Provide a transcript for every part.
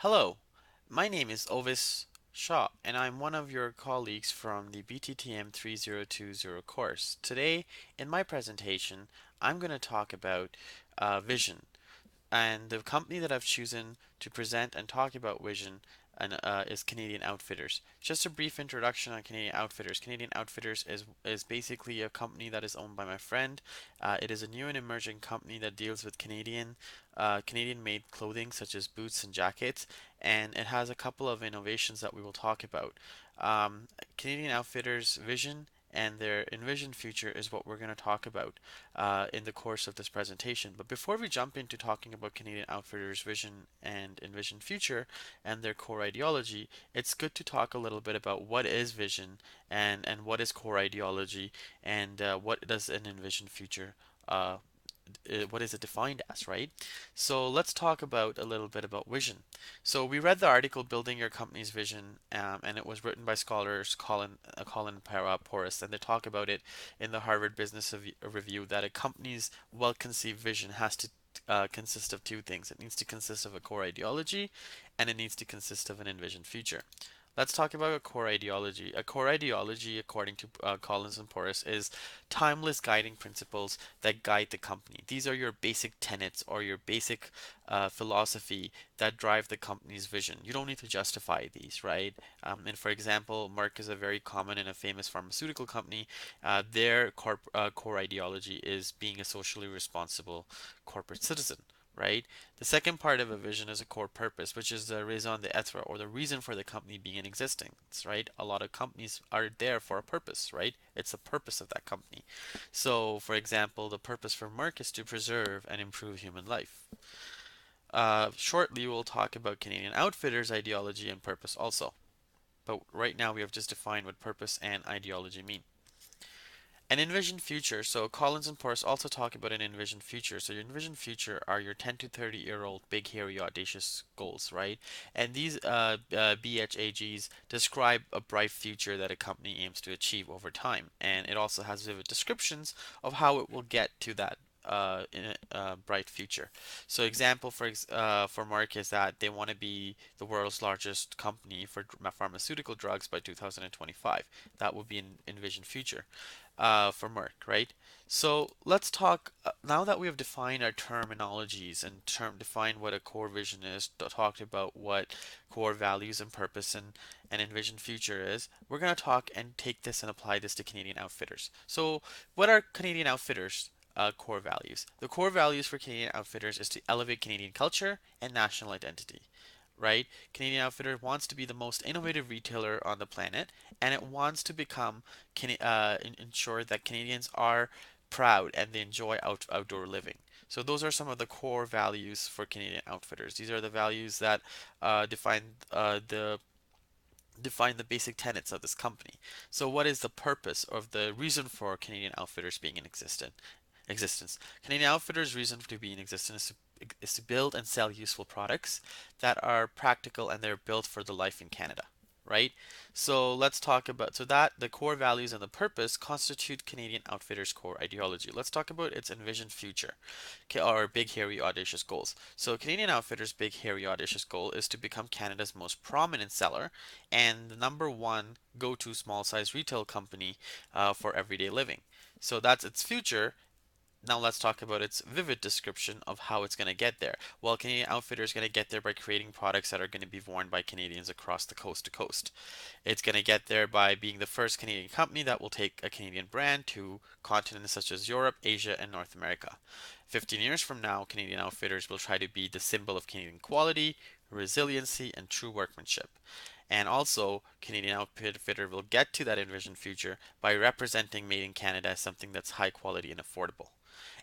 Hello, my name is Ovis Shaw, and I'm one of your colleagues from the BTTM 3020 course. Today, in my presentation, I'm going to talk about vision. And the company that I've chosen to present and talk about vision is Canadian Outfitters. Just a brief introduction on Canadian Outfitters. Canadian Outfitters is basically a company that is owned by my friend. It is a new and emerging company that deals with Canadian-made clothing such as boots and jackets, and it has a couple of innovations that we will talk about. Canadian Outfitters' vision and their envisioned future is what we're going to talk about in the course of this presentation. But before we jump into talking about Canadian Outfitters' vision and envisioned future and their core ideology, it's good to talk a little bit about what is vision and what is core ideology and what does an envisioned future uh, what is it defined as, right? So let's talk about a little bit about vision. So we read the article "Building Your Company's Vision," and it was written by scholars Colin Porras, and they talk about it in the Harvard Business Review that a company's well-conceived vision has to consist of two things. It needs to consist of a core ideology, and it needs to consist of an envisioned future. Let's talk about a core ideology. A core ideology, according to Collins and Porras, is timeless guiding principles that guide the company. These are your basic tenets or your basic philosophy that drive the company's vision. You don't need to justify these, right? And for example, Merck is a very common and a famous pharmaceutical company. Their core ideology is being a socially responsible corporate citizen, right? The second part of a vision is a core purpose, which is the raison d'etre or the reason for the company being in existence, right? A lot of companies are there for a purpose, right? It's the purpose of that company. So, for example, the purpose for Merck is to preserve and improve human life. Shortly, we'll talk about Canadian Outfitters' ideology and purpose also. But right now, we have just defined what purpose and ideology mean. An envisioned future. So Collins and Porras also talk about an envisioned future. So your envisioned future are your 10 to 30-year-old big, hairy, audacious goals, right? And these BHAGs describe a bright future that a company aims to achieve over time. And it also has vivid descriptions of how it will get to that bright future. So example for Merck is that they want to be the world's largest company for pharmaceutical drugs by 2025. That would be an envisioned future for Merck, right? So let's talk now that we have defined our terminologies and defined what a core vision is, talked about what core values and purpose and envisioned future is. We're going to talk and take this and apply this to Canadian Outfitters. So what are Canadian Outfitters? Core values. The core values for Canadian Outfitters is to elevate Canadian culture and national identity, right? Canadian Outfitter wants to be the most innovative retailer on the planet, and it wants to ensure that Canadians are proud and they enjoy outdoor living. So those are some of the core values for Canadian Outfitters. These are the values that define the basic tenets of this company. So what is the purpose of the reason for Canadian Outfitters being in existence? Canadian Outfitters' reason to be in existence is to build and sell useful products that are practical and they're built for the life in Canada, right? So let's talk about that the core values and the purpose constitute Canadian Outfitters' core ideology. Let's talk about its envisioned future, or big hairy audacious goals. So Canadian Outfitters' big hairy audacious goal is to become Canada's most prominent seller and the number one go-to small size retail company for everyday living. So that's its future. Now let's talk about its vivid description of how it's going to get there. Well, Canadian Outfitter is going to get there by creating products that are going to be worn by Canadians across the coast to coast. It's going to get there by being the first Canadian company that will take a Canadian brand to continents such as Europe, Asia, and North America. 15 years from now, Canadian Outfitters will try to be the symbol of Canadian quality, resiliency, and true workmanship. And also, Canadian Outfitter will get to that envisioned future by representing Made in Canada as something that's high quality and affordable.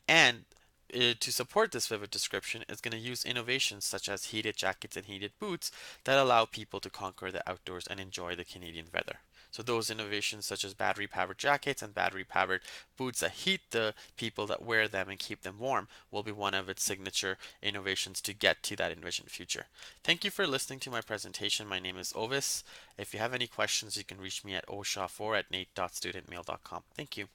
And to support this vivid description, it's going to use innovations such as heated jackets and heated boots that allow people to conquer the outdoors and enjoy the Canadian weather. So those innovations such as battery-powered jackets and battery-powered boots that heat the people that wear them and keep them warm will be one of its signature innovations to get to that envisioned future. Thank you for listening to my presentation. My name is Ovis. If you have any questions, you can reach me at oshaw4@nate.studentmail.com. Thank you.